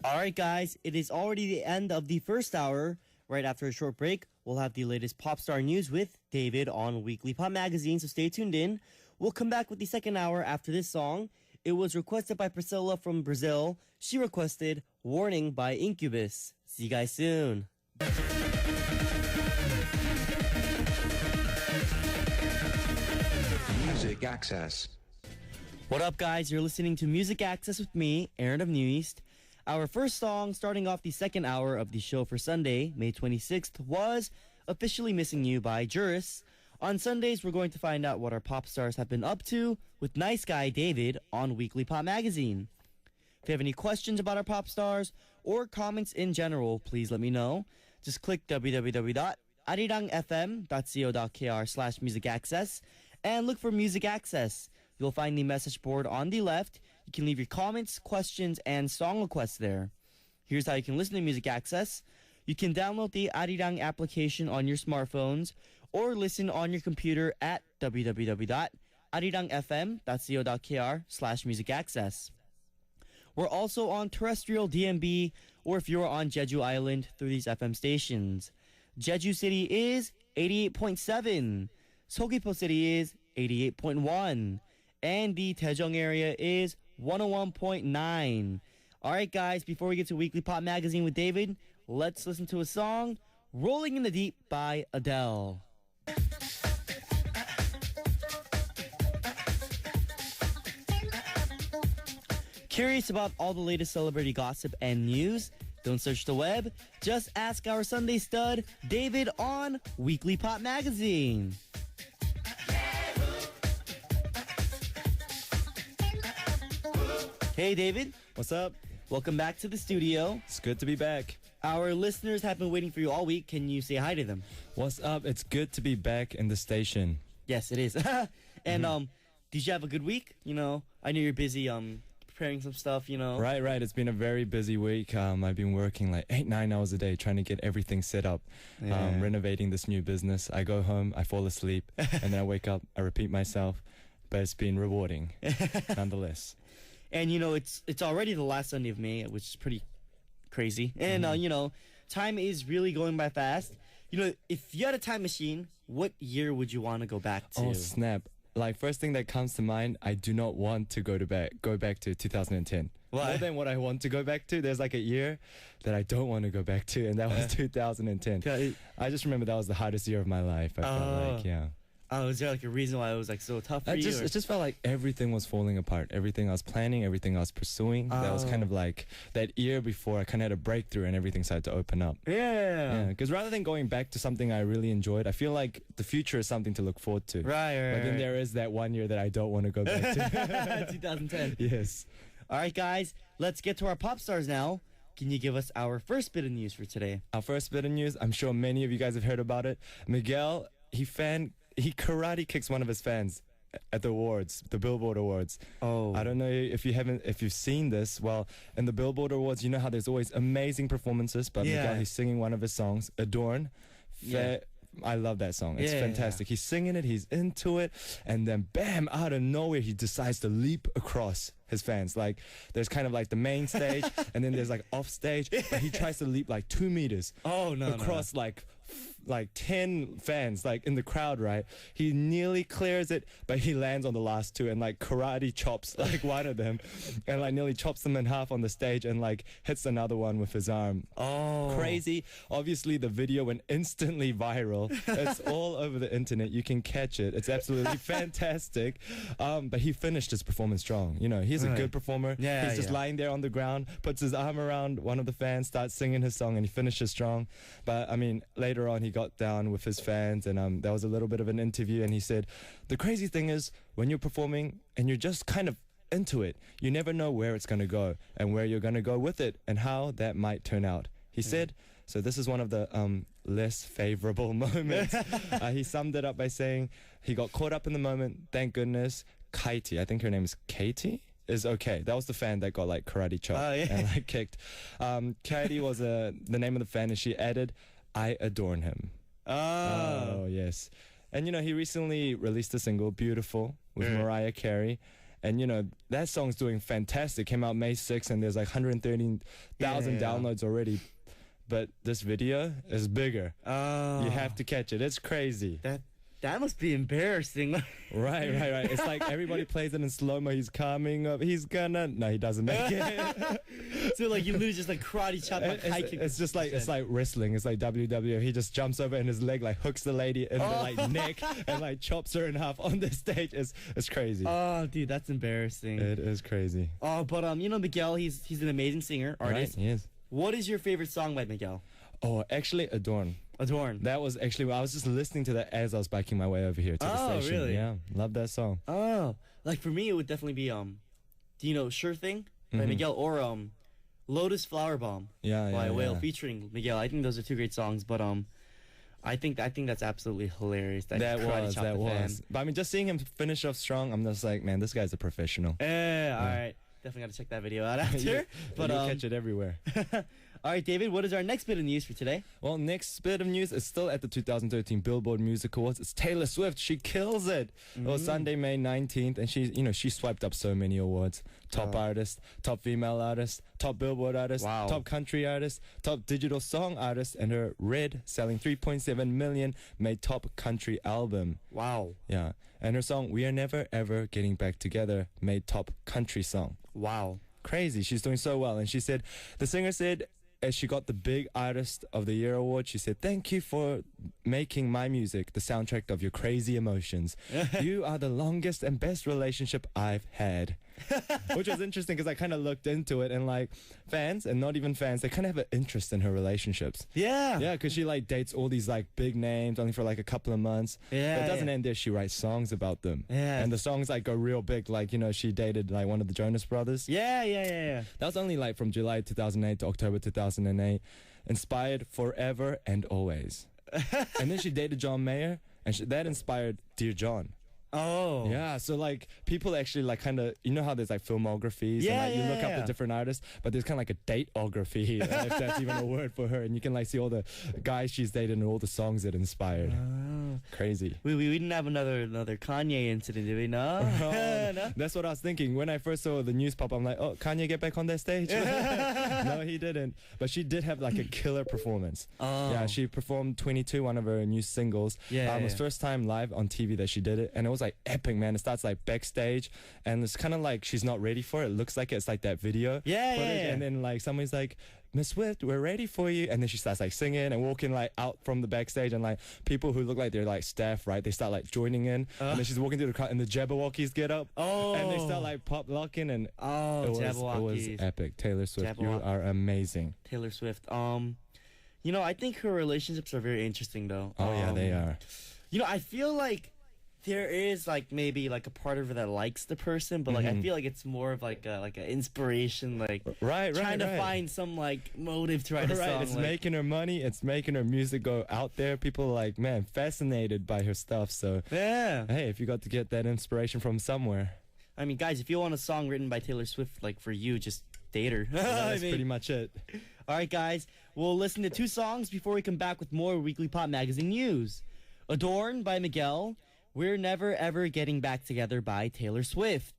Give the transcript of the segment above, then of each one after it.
All right, guys, it is already the end of the first hour. Right after a short break, we'll have the latest pop star news with David on Weekly Pop Magazine, so stay tuned in. We'll come back with the second hour after this song. It was requested by Priscilla from Brazil. She requested Warning by Incubus. See you guys soon. Music Access. What up, guys? You're listening to Music Access with me, Aron of New East. Our first song, starting off the second hour of the show for Sunday, May 26th, was Officially Missing You by Juris. On Sundays, we're going to find out what our pop stars have been up to with nice guy David on Weekly Pop Magazine. If you have any questions about our pop stars or comments in general, please let me know. Just click www.arirangfm.co.kr/musicaccess and look for Music Access. You'll find the message board on the left. You can leave your comments, questions, and song requests there. Here's how you can listen to Music Access. You can download the Arirang application on your smartphones or listen on your computer at www.arirangfm.co.kr/musicaccess. We're also on terrestrial DMB, or if you're on Jeju Island, through these FM stations. Jeju City is 88.7. Seogwipo City is 88.1. And the Daejeong area is 101.9. All right, guys, before we get to Weekly Pop Magazine with David, let's listen to a song, Rolling in the Deep by Adele. Curious about all the latest celebrity gossip and news? Don't search the web. Just ask our Sunday stud, David, on Weekly Pop Magazine. Hey, David. What's up? Welcome back to the studio. It's good to be back. Our listeners have been waiting for you all week. Can you say hi to them? What's up? It's good to be back in the station. Yes, it is. And did you have a good week? You know, I know you're busy preparing some stuff, you know. Right. It's been a very busy week. I've been working like 8-9 hours a day trying to get everything set up, renovating this new business. I go home, I fall asleep, and then I wake up, I repeat myself. But it's been rewarding, nonetheless. And, you know, it's already the last Sunday of May, which is pretty crazy. And, you know, time is really going by fast. You know, if you had a time machine, what year would you want to go back to? Oh, snap. Like, first thing that comes to mind, I do not want to go back to 2010. Why? More than what I want to go back to, there's like a year that I don't want to go back to, and that was 2010. I just remember that was the hardest year of my life, I felt like, yeah. Oh, is there like a reason why it was like so tough for you? It just felt like everything was falling apart. Everything I was planning, everything I was pursuing. That was kind of like that year before I kind of had a breakthrough and everything started to open up. Yeah. Because rather than going back to something I really enjoyed, I feel like the future is something to look forward to. Right. But then there is that 1 year that I don't want to go back to. 2010. Yes. All right, guys, let's get to our pop stars now. Can you give us our first bit of news for today? Our first bit of news, I'm sure many of you guys have heard about it. Miguel, he karate kicks one of his fans at the awards, the Billboard Awards. Oh. I don't know if you've seen this. Well, in the Billboard Awards, you know how there's always amazing performances, but Miguel, he's singing one of his songs, Adorn. I love that song. It's fantastic. He's singing it, he's into it, and then bam, out of nowhere, he decides to leap across his fans. Like, there's kind of like the main stage, and then there's like off stage, but he tries to leap like 2 meters across like 10 fans like in the crowd, right? He nearly clears it, but he lands on the last two and like karate chops like one of them and like nearly chops them in half on the stage and like hits another one with his arm. Oh, crazy. Obviously the video went instantly viral. It's all over the internet. You can catch it. It's absolutely fantastic. But he finished his performance strong. You know, he's a good performer. He's just lying there on the ground, puts his arm around one of the fans, starts singing his song, and he finishes strong. But I mean, later on he got down with his fans, and there was a little bit of an interview, and he said, the crazy thing is when you're performing and you're just kind of into it, you never know where it's going to go and where you're going to go with it and how that might turn out. He said, so this is one of the less favorable moments. He summed it up by saying he got caught up in the moment. Thank goodness Katie, I think her name is Katie, is okay. That was the fan that got like karate chopped and like kicked. Katie was the name of the fan, and she added, I adorn him. Oh, yes. And, you know, he recently released a single, Beautiful, with Mariah Carey. And, you know, that song's doing fantastic. Came out May 6th, and there's like 113,000 downloads already. But this video is bigger. Oh. You have to catch it. It's crazy. That must be embarrassing. Right. It's like everybody plays it in slow-mo. He's coming up. He's gonna... No, he doesn't make it. So, like, you literally just, like, karate chop, like, high kick. It's just like, it's like wrestling. It's like WWE. He just jumps over and his leg, like, hooks the lady in the, like, neck and, like, chops her in half on the stage. It's crazy. Oh, dude, that's embarrassing. It is crazy. Oh, but, you know, Miguel, he's an amazing singer, artist. Right, he is. What is your favorite song by Miguel? Oh, actually, Adorn. Adorn. That was actually, I was just listening to that as I was biking my way over here to the station. Really? Yeah, love that song. Oh, like for me, it would definitely be do you know Sure Thing by Miguel, or Lotus Flower Bomb by Whale featuring Miguel. I think those are two great songs, but I think that's absolutely hilarious. That was. But I mean, just seeing him finish off strong, I'm just like, man, this guy's a professional. Yeah, all right. Definitely got to check that video out after. But you'll catch it everywhere. All right, David, what is our next bit of news for today? Well, next bit of news is still at the 2013 Billboard Music Awards. It's Taylor Swift. She kills it. It was Sunday, May 19th, and she swiped up so many awards. Top artist, top female artist, top Billboard artist, top country artist, top digital song artist, and her Red, selling 3.7 million, made top country album. Wow. Yeah. And her song We Are Never Ever Getting Back Together made top country song. Wow. Crazy. She's doing so well. And she said, the singer said, as she got the Big Artist of the Year award, she said, "Thank you for making my music the soundtrack of your crazy emotions. You are the longest and best relationship I've had." Which was interesting because I kind of looked into it, and like fans and not even fans, they kind of have an interest in her relationships. Yeah. Yeah, because she like dates all these like big names only for like a couple of months. Yeah. But it doesn't end there. She writes songs about them. Yeah. And the songs like go real big. Like, you know, she dated like one of the Jonas Brothers. Yeah. That was only like from July 2008 to October 2008. Inspired forever and always. And then she dated John Mayer, and that inspired Dear John. Oh. Yeah, so like people actually like kind of, you know how there's like filmographies and like you look up the different artists, but there's kind of like a dateography, if that's even a word for her, and you can like see all the guys she's dated and all the songs it inspired. Crazy. We didn't have another Kanye incident, did we? No? No? That's what I was thinking. When I first saw the news pop, I'm like, oh, Kanye get back on that stage? No, he didn't. But she did have like a killer performance. Oh. Yeah, she performed 22, one of her new singles. It was first time live on TV that she did it, and it was like epic, man. It starts like backstage, and it's kind of like she's not ready for it. It looks like it's like that video footage, and then like somebody's like, "Miss Swift, we're ready for you," and then she starts like singing and walking like out from the backstage, and like people who look like they're like staff, right, they start like joining in, and then she's walking through the crowd, and the Jabberwockies get up, and they start like pop locking, and it was epic. Taylor Swift, you are amazing. Taylor Swift. You know, I think her relationships are very interesting though. Oh yeah, they are. You know, I feel like there is like maybe like a part of her that likes the person, but like I feel like it's more of like an inspiration, like trying to find some like motive to write a song. It's like, making her money. It's making her music go out there. People are like, man, fascinated by her stuff. So yeah, hey, if you got to get that inspiration from somewhere. I mean, guys, if you want a song written by Taylor Swift, like for you, just date her. That's pretty much it. All right, guys, we'll listen to 2 songs before we come back with more Weekly Pop Magazine news. Adorn by Miguel. We're Never Ever Getting Back Together by Taylor Swift.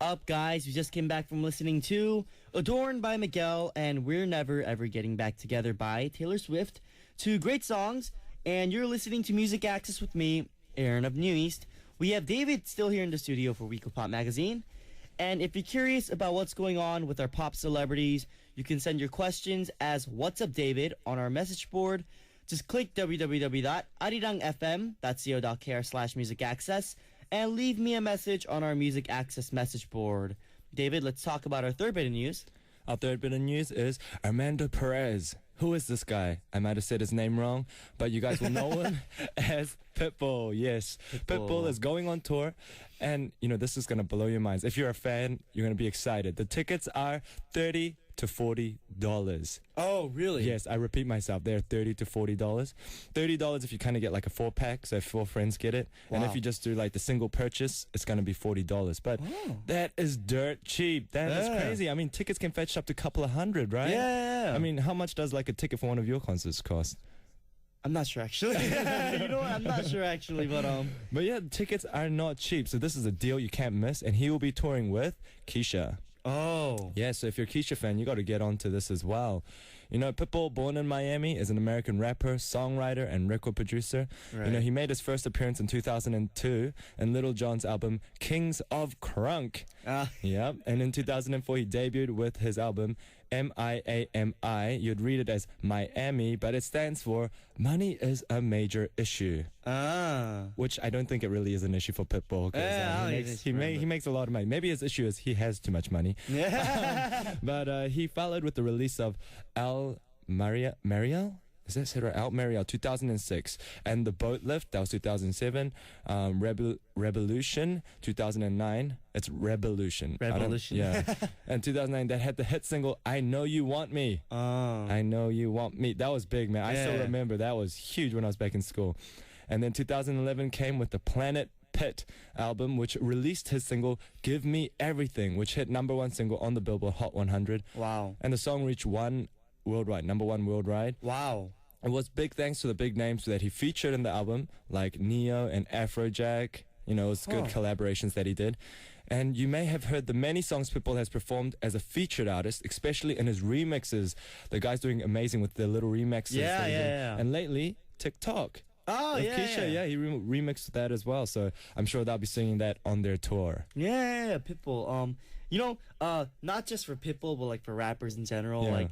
Up, guys, we just came back from listening to Adorn by Miguel and We're Never Ever Getting Back Together by Taylor Swift. 2 great songs, and you're listening to Music Access with me, Aron of New East. We have David still here in the studio for Weekly Pop Magazine. And if you're curious about what's going on with our pop celebrities, you can send your questions as What's Up David on our message board. Just click www.arirangfm.co.kr/musicaccess and leave me a message on our Music Access message board. David, let's talk about our third bit of news. Our third bit of news is Armando Perez. Who is this guy? I might have said his name wrong, but you guys will know him as Pitbull. Yes, Pitbull is going on tour, and you know this is gonna blow your minds. If you're a fan, you're gonna be excited. The tickets are $30 to $40. Oh, really? Yes, I repeat myself. They're $30 to $40. $30 if you kind of get like a 4-pack, so if 4 friends get it. Wow. And if you just do like the single purchase, it's going to be $40. But that is dirt cheap. That is crazy. I mean, tickets can fetch up to a couple of $100, right? Yeah. I mean, how much does like a ticket for one of your concerts cost? I'm not sure actually. You know what? I'm not sure actually, But yeah, tickets are not cheap, so this is a deal you can't miss. And he will be touring with Keisha. Oh. Yeah, so if you're a Keisha fan, you got to get onto this as well. You know, Pitbull, born in Miami, is an American rapper, songwriter, and record producer. Right. You know, he made his first appearance in 2002 in Little John's album Kings of Crunk. Yep. And in 2004, he debuted with his album Miami. You'd read it as Miami, but it stands for Money is a Major Issue. Which I don't think it really is an issue for Pitbull. He makes a lot of money. Maybe his issue is he has too much money. But he followed with the release of Al Mariel? Is that said right? Al Mariel, 2006. And The Boat Lift, that was 2007. Revolution, 2009. It's Revolution. Yeah. And 2009, that had the hit single, I Know You Want Me. I Know You Want Me. That was big, man. I still remember. That was huge when I was back in school. And then 2011 came with the Planet Pit album, which released his single Give Me Everything, which hit #1 single on the Billboard Hot 100. Wow. And the song reached #1 worldwide. Wow. It was big thanks to the big names that he featured in the album, like Neo and Afrojack. You know, it was good collaborations that he did. And you may have heard the many songs Pitbull has performed as a featured artist, especially in his remixes. The guy's doing amazing with the little remixes. Yeah. And lately, TikTok. Keisha, he remixed that as well. So I'm sure they'll be singing that on their tour. Yeah, Pitbull. You know, not just for Pitbull, but like for rappers in general. Yeah. Like,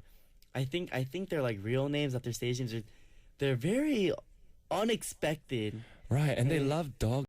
I think they're like real names that their stations are. They're very unexpected. Right, and they love dog